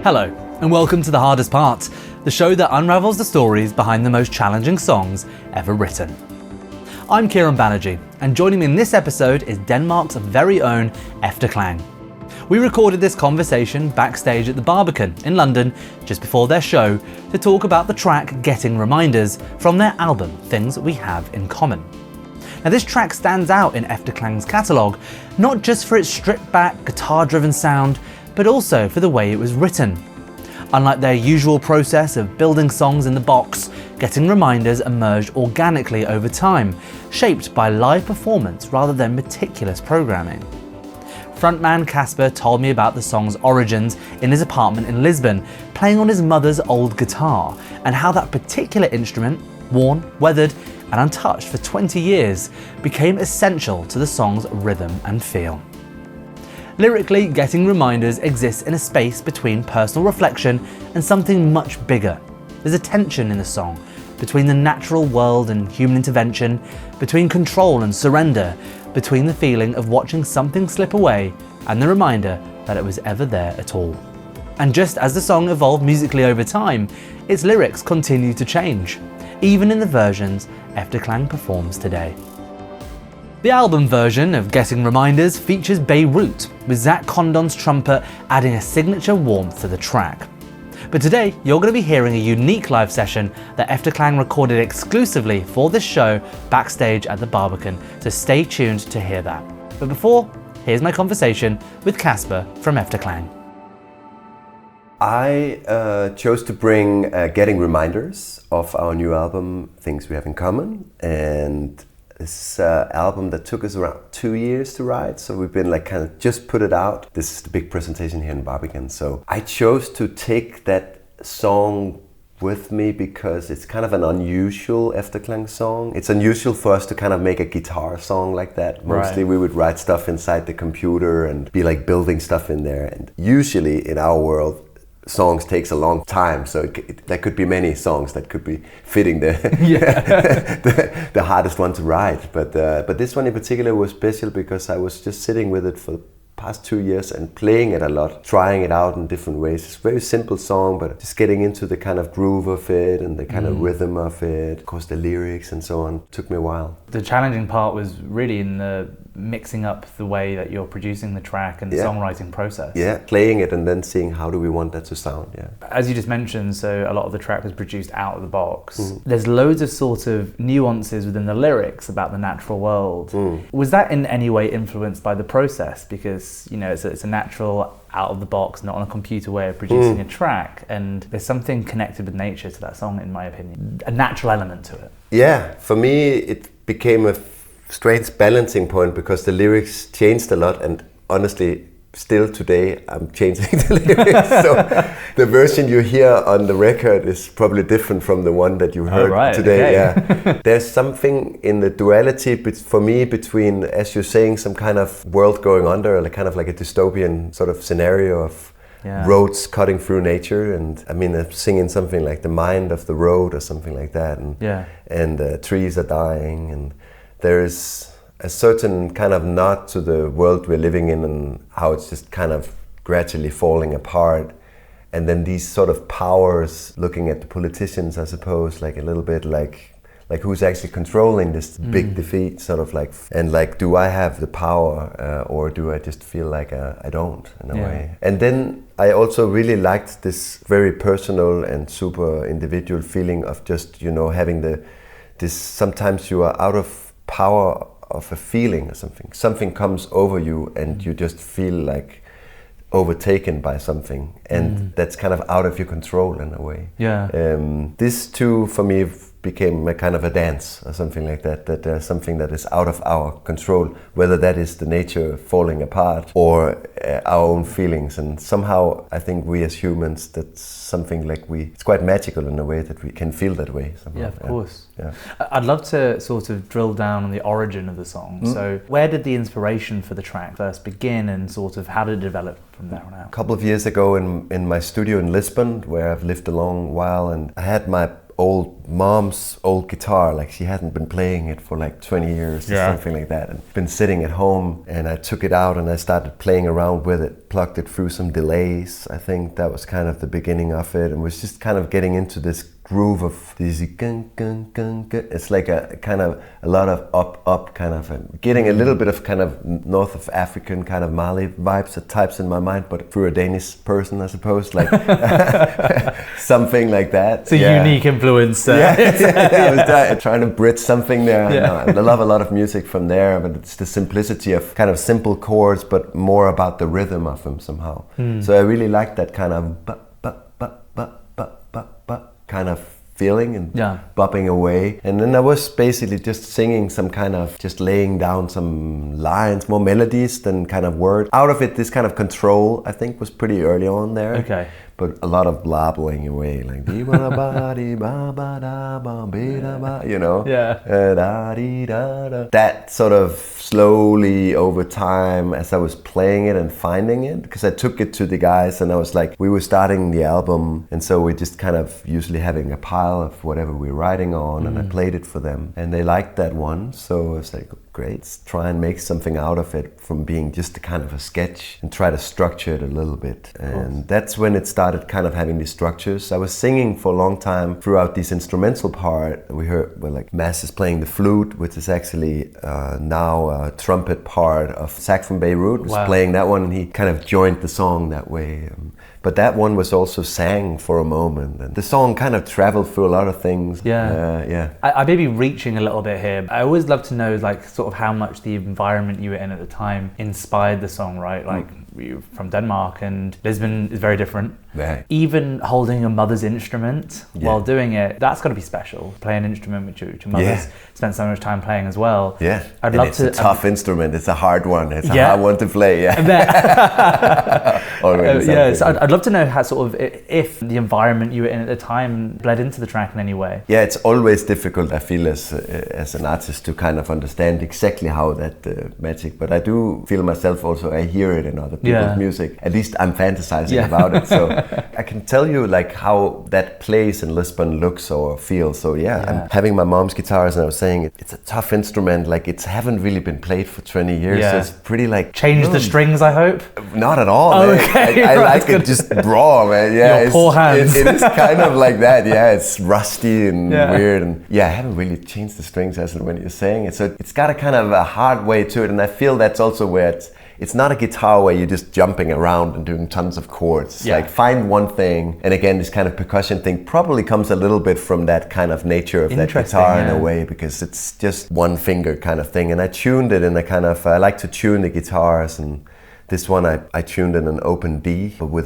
Hello, and welcome to The Hardest Part, the show that unravels the stories behind the most challenging songs ever written. I'm Kieron Banerji, and joining me in this episode is Denmark's very own Efterklang. We recorded this conversation backstage at the Barbican in London just before their show to talk about the track Getting Reminders from their album Things We Have in Common. Now this track stands out in Efterklang's catalogue, not just for its stripped-back, guitar-driven sound, but also for the way it was written. Unlike their usual process of building songs in the box, Getting Reminders emerged organically over time, shaped by live performance rather than meticulous programming. Frontman Casper told me about the song's origins in his apartment in Lisbon, playing on his mother's old guitar, and how that particular instrument, worn, weathered, and untouched for 20 years, became essential to the song's rhythm and feel. Lyrically, Getting Reminders exists in a space between personal reflection and something much bigger. There's a tension in the song between the natural world and human intervention, between control and surrender, between the feeling of watching something slip away and the reminder that it was ever there at all. And just as the song evolved musically over time, its lyrics continue to change, even in the versions Efterklang performs today. The album version of Getting Reminders features Beirut, with Zach Condon's trumpet adding a signature warmth to the track. But today, you're going to be hearing a unique live session that Efterklang recorded exclusively for this show backstage at the Barbican, so stay tuned to hear that. But before, here's my conversation with Casper from Efterklang. I chose to bring Getting Reminders of our new album, Things We Have in Common, and this album that took us around 2 years to write, so we've been kind of just put it out. This is the big presentation here in Barbican, so I chose to take that song with me because it's kind of an unusual Efterklang song. It's unusual for us to kind of make a guitar song like that. Mostly we would write stuff inside the computer and be like building stuff in there, and usually in our world songs takes a long time, so there could be many songs that could be fitting the the hardest one to write. But this one in particular was special because I was just sitting with it for the past 2 years and playing it a lot, trying it out in different ways. It's a very simple song, but just getting into the kind of groove of it and the kind of rhythm of it, of course the lyrics and so on, took me a while. The challenging part was really in the mixing up the way that you're producing the track and the songwriting process. Yeah, playing it and then seeing how do we want that to sound, As you just mentioned, so a lot of the track was produced out of the box. There's loads of sort of nuances within the lyrics about the natural world. Was that in any way influenced by the process? Because, you know, it's a natural, out of the box, not on a computer way of producing a track, and there's something connected with nature to that song, in my opinion. A natural element to it. Yeah, for me it became a strange balancing point because the lyrics changed a lot, and honestly still today I'm changing the lyrics, so the version you hear on the record is probably different from the one that you heard today. Okay. There's something in the duality for me between, as you're saying, some kind of world going under, or kind of like a dystopian sort of scenario of roads cutting through nature, and I mean I'm singing something like the mind of the road or something like that, and trees are dying, and there is a certain kind of nod to the world we're living in and how it's just kind of gradually falling apart. And then these sort of powers, looking at the politicians, I suppose, like a little bit like who's actually controlling this big defeat, sort of like, and like, do I have the power or do I just feel like I don't, in a way? And then I also really liked this very personal and super individual feeling of just, you know, having this, sometimes you are out of power of a feeling or something comes over you and you just feel like overtaken by something, and that's kind of out of your control in a way. This too for me became a kind of a dance or something like that, that there's something that is out of our control, whether that is the nature falling apart or our own feelings. And somehow I think we as humans, that's something like it's quite magical in a way that we can feel that way somehow. Yeah, of course. I'd love to sort of drill down on the origin of the song. So where did the inspiration for the track first begin, and sort of how did it develop from there on out? A couple of years ago in my studio in Lisbon, where I've lived a long while, and I had my old mom's old guitar, like she hadn't been playing it for like 20 years or something like that, and been sitting at home, and I took it out and I started playing around with it, plugged it through some delays. I think that was kind of the beginning of it, and was just kind of getting into this groove of these gun gun gun gun. It's like a kind of a lot of up kind of getting a little bit of kind of North of African kind of Mali vibes at types in my mind, but through a Danish person, I suppose, like something like that. It's a unique influence. I was trying to bridge something there. I love a lot of music from there, but it's the simplicity of kind of simple chords, but more about the rhythm of them somehow. So I really like that kind of kind of feeling and bopping away. And then I was basically just singing some kind of, just laying down some lines, more melodies than kind of words. Out of it, this kind of control, I think, was pretty early on there. Okay. But a lot of blabbling away, like, you know? That sort of slowly over time, as I was playing it and finding it, because I took it to the guys and I was like, we were starting the album, and so we're just kind of usually having a pile of whatever we're writing on, and I played it for them, and they liked that one, so I was like, great, let's try and make something out of it from being just a kind of a sketch and try to structure it a little bit. And that's when it started kind of having these structures. I was singing for a long time throughout this instrumental part. We heard, well, like Mass is playing the flute, which is actually now a trumpet part of Zach from Beirut was playing that one, and he kind of joined the song that way. But that one was also sang for a moment, and the song kind of traveled through a lot of things. I may be reaching a little bit here. I always love to know, like, sort of how much the environment you were in at the time inspired the song, right? Like, you're from Denmark, and Lisbon is very different. Even holding your mother's instrument while doing it, that's got to be special. Play an instrument which your mother's spent so much time playing as well. I'd love to. It's a tough instrument. It's a hard one. It's a hard one to play. So I'd love to know how sort of if the environment you were in at the time bled into the track in any way. It's always difficult, I feel, as an artist to kind of understand exactly how that magic. But I do feel myself also. I hear it in other people's music. At least I'm fantasizing about it. So I can tell you like how that place in Lisbon looks or feels. So I'm having my mom's guitars, and I was saying it's a tough instrument. Like it's haven't really been played for 20 years. So it's pretty like change the strings. I hope not at all. Okay, I like it just raw, man. Your poor hands. It is kind of like that. It's rusty and weird, and I haven't really changed the strings as when you're saying it. So it's got a kind of a hard way to it, and I feel that's also where it's not a guitar where you're just jumping around and doing tons of chords. Like find one thing, and again, this kind of percussion thing probably comes a little bit from that kind of nature of that guitar in a way, because it's just one finger kind of thing. And I tuned it in a kind of, I like to tune the guitars, and this one I tuned in an open D, but with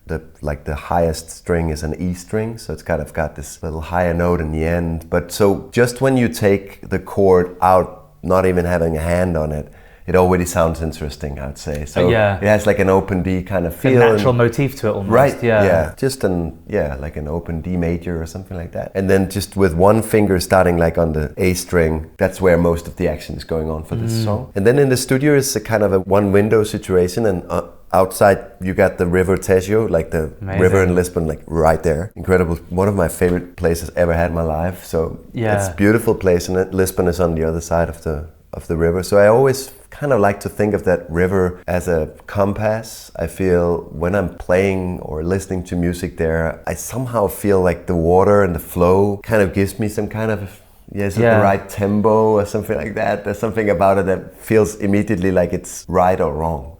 the highest string is an E string, so it's kind of got this little higher note in the end. But so just when you take the chord out, not even having a hand on it, it already sounds interesting, I'd say. So it has like an open D kind of feel. A natural motif to it almost. Right, just like an open D major or something like that. And then just with one finger starting like on the A string, that's where most of the action is going on for this song. And then in the studio it's a kind of a one window situation, and outside you got the River Tejo, like the river in Lisbon, like right there. Incredible. One of my favorite places ever had in my life. So it's a beautiful place, and Lisbon is on the other side of the river. So I always kind of like to think of that river as a compass. I feel when I'm playing or listening to music there, I somehow feel like the water and the flow kind of gives me some kind of the right tempo or something like that. There's something about it that feels immediately like it's right or wrong.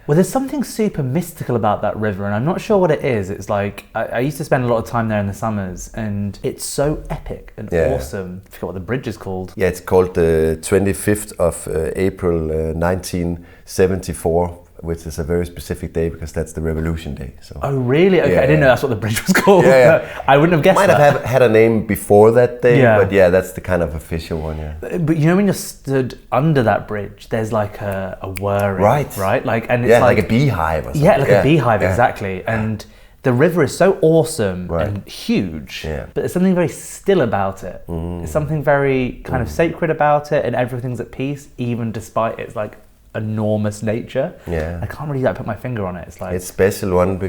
Well, there's something super mystical about that river, and I'm not sure what it is. It's like, I used to spend a lot of time there in the summers, and it's so epic and awesome. I forgot what the bridge is called. It's called the 25th of April 1974, which is a very specific day because that's the Revolution Day. So. Oh, really? Okay, I didn't know that's what the bridge was called. I wouldn't have guessed that. Might have had a name before that day, but that's the kind of official one, But you know when you're stood under that bridge, there's like a whirring, right? Like, and it's like a beehive or something. A beehive, exactly. And the river is so awesome and huge, but there's something very still about it. There's something very kind of sacred about it, and everything's at peace, even despite its like enormous nature. I can't really put my finger on it. It's like it's special one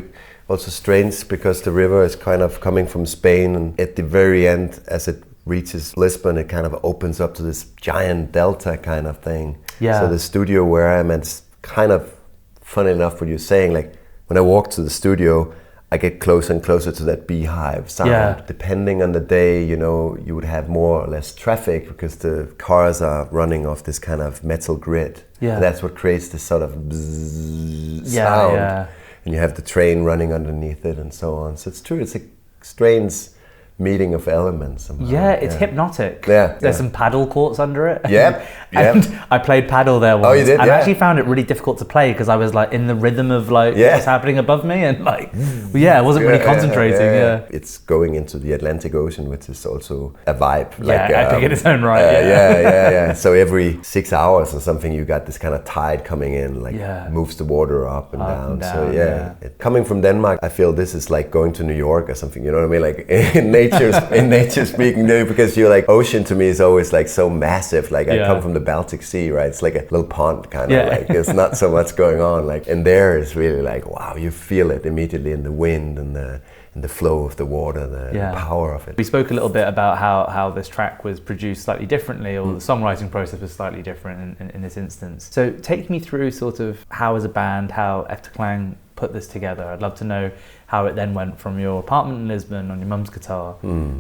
Also strange because the river is kind of coming from Spain, and at the very end, as it reaches Lisbon, it kind of opens up to this giant delta kind of thing. Yeah. So the studio where I'm at, it's kind of funny enough what you're saying, like when I walk to the studio, I get closer and closer to that beehive sound. Yeah. Depending on the day, you know, you would have more or less traffic because the cars are running off this kind of metal grid. Yeah. And that's what creates this sort of bzzz Yeah, sound. yeah. And you have the train running underneath it and so on. So it's true, it's a strange meeting of elements somehow. Yeah, it's hypnotic. Yeah, There's some paddle courts under it. Yep. And I played paddle there once. Oh, you did? And Yeah. I actually found it really difficult to play because I was like in the rhythm of like what's happening above me, and like I wasn't really concentrating. Yeah. It's going into the Atlantic Ocean, which is also a vibe. Epic in its own right. Yeah. So every 6 hours or something, you got this kind of tide coming in, like moves the water up and down. So coming from Denmark, I feel this is like going to New York or something. You know what I mean? Like in nature speaking, because you're like, ocean to me is always like so massive. Like I come from the Baltic Sea, right? It's like a little pond kind of like, there's not so much going on. Like, and there is really like, wow, you feel it immediately in the wind and the flow of the water, the power of it. We spoke a little bit about how this track was produced slightly differently, or the songwriting process was slightly different in this instance. So take me through sort of how as a band, how Efterklang put this together. I'd love to know how it then went from your apartment in Lisbon on your mum's guitar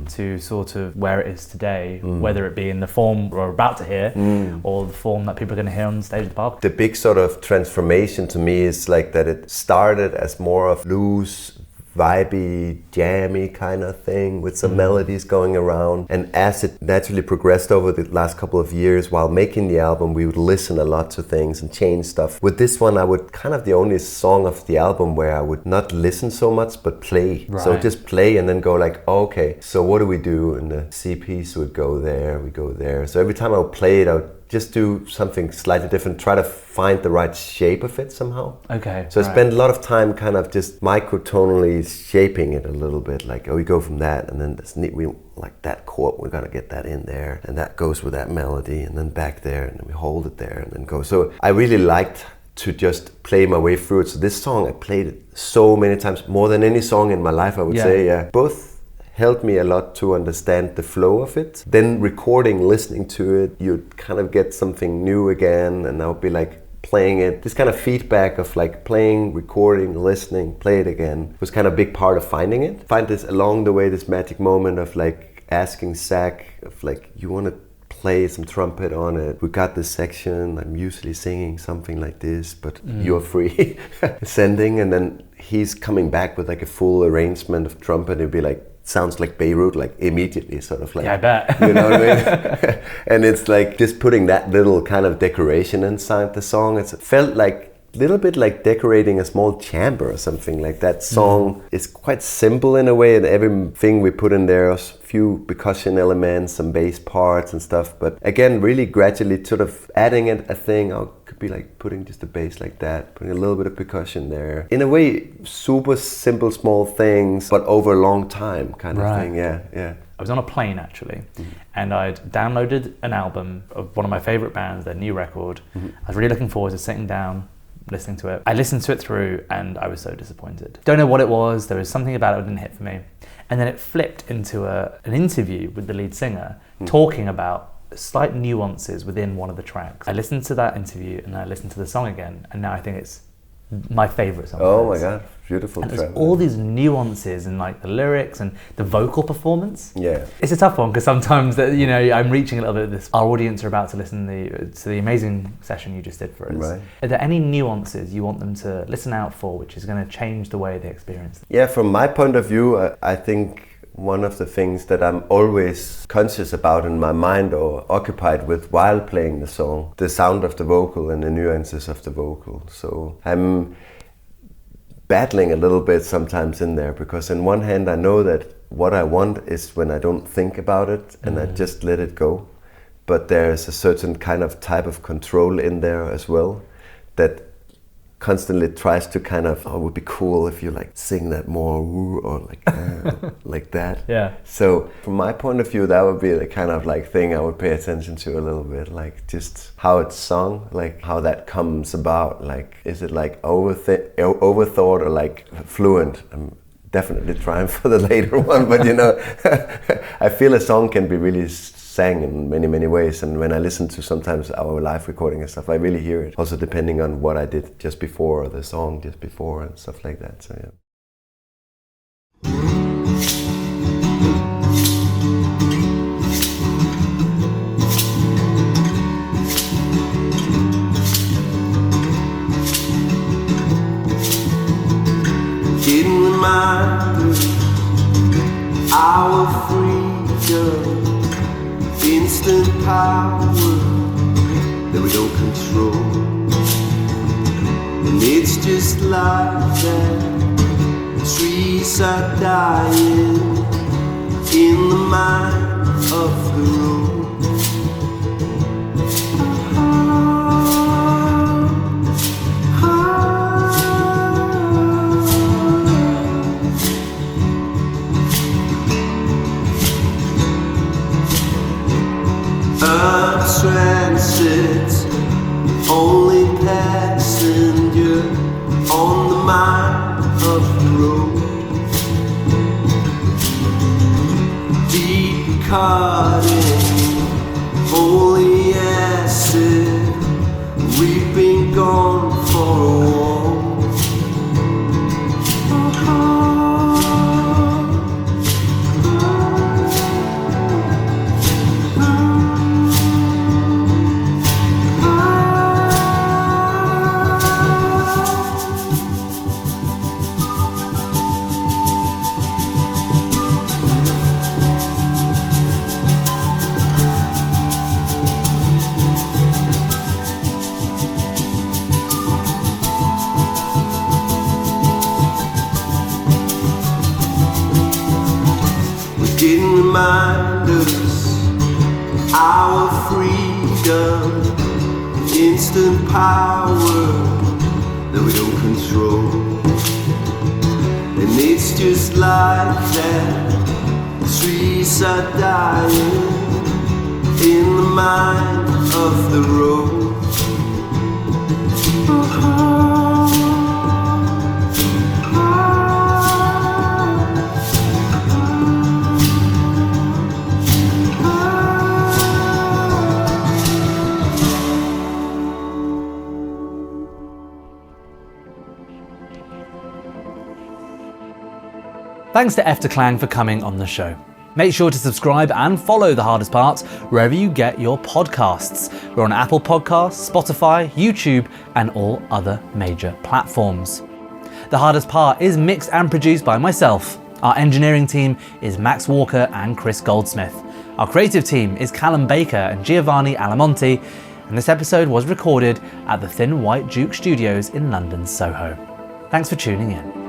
to sort of where it is today, whether it be in the form we're about to hear or the form that people are going to hear on stage at the Barbican. The big sort of transformation to me is like that it started as more of loose, vibey, jammy kind of thing with some melodies going around. And as it naturally progressed over the last couple of years while making the album, we would listen a lot to things and change stuff. With this one, I would kind of the only song of the album where I would not listen so much but play. Right. So just play and then go like, oh, okay, so what do we do? And the C piece would go there, we go there. So every time I would play it, I would just do something slightly different, try to find the right shape of it somehow. Okay. So I spend a lot of time kind of just microtonally shaping it a little bit, like, oh, we go from that, and then this we like that chord, we're gonna get that in there, and that goes with that melody, and then back there, and then we hold it there, and then go. So I really liked to just play my way through it. So this song, I played it so many times, more than any song in my life, I would say. Both helped me a lot to understand the flow of it. Then recording, listening to it, you'd kind of get something new again, and I would be like playing it. This kind of feedback of like playing, recording, listening, play it again was kind of a big part of finding it. Find this along the way, this magic moment of like asking Zach of like, you want to play some trumpet on it? We got this section, I'm usually singing something like this, but you're free. Sending, and then he's coming back with like a full arrangement of trumpet. It'd be like, sounds like Beirut, like immediately, sort of like. Yeah, I bet. You know what I mean? And it's like just putting that little kind of decoration inside the song. It felt like a little bit like decorating a small chamber or something like that. Song is quite simple in a way, and everything we put in there, a few percussion elements, some bass parts and stuff. But again, really gradually sort of adding it a thing. Could be like putting just a bass like that, putting a little bit of percussion there. In a way, super simple, small things, but over a long time kind of thing. Yeah. I was on a plane actually, and I'd downloaded an album of one of my favorite bands, their new record. I was really looking forward to sitting down, listening to it. I listened to it through and I was so disappointed. Don't know what it was, there was something about it that didn't hit for me. And then it flipped into an interview with the lead singer talking about slight nuances within one of the tracks. I listened to that interview and I listened to the song again, and now I think it's my favourite song. Oh my god, beautiful and track. There's all these nuances in like the lyrics and the vocal performance. Yeah. It's a tough one because sometimes I'm reaching a little bit of this. Our audience are about to listen to the amazing session you just did for us. Right. Are there any nuances you want them to listen out for which is going to change the way they experience it? Yeah, from my point of view, I think one of the things that I'm always conscious about in my mind or occupied with while playing the song, the sound of the vocal and the nuances of the vocal. So I'm battling a little bit sometimes in there, because on one hand I know that what I want is when I don't think about it and I just let it go. But there's a certain kind of type of control in there as well that constantly tries to kind of, oh, it would be cool if you like sing that more or like like that. Yeah. So from my point of view, that would be the kind of like thing I would pay attention to a little bit, like just how it's sung, like how that comes about. Like, is it like overthought or like fluent? I'm definitely trying for the later one, but you know, I feel a song can be really sang in many ways, and when I listen to sometimes our live recording and stuff, I really hear it. Also depending on what I did just before, or the song just before, and stuff like that. So yeah. Getting reminded our freedom. Instant power that we don't control, and it's just like that. Trees are dying in the mind of the road. Transit, only passenger on the mind of the road. Deep cutting, only acid, we've been gone for a walk. Didn't remind us our freedom, instant power that we don't control, and it's just like that. Trees are dying in the mind of the road. Thanks to Efterklang for coming on the show. Make sure to subscribe and follow The Hardest Part wherever you get your podcasts. We're on Apple Podcasts, Spotify, YouTube, and all other major platforms. The Hardest Part is mixed and produced by myself. Our engineering team is Max Walker and Chris Goldsmith. Our creative team is Callum Baker and Giovanni Almonte, and this episode was recorded at the Thin White Duke Studios in London's Soho. Thanks for tuning in.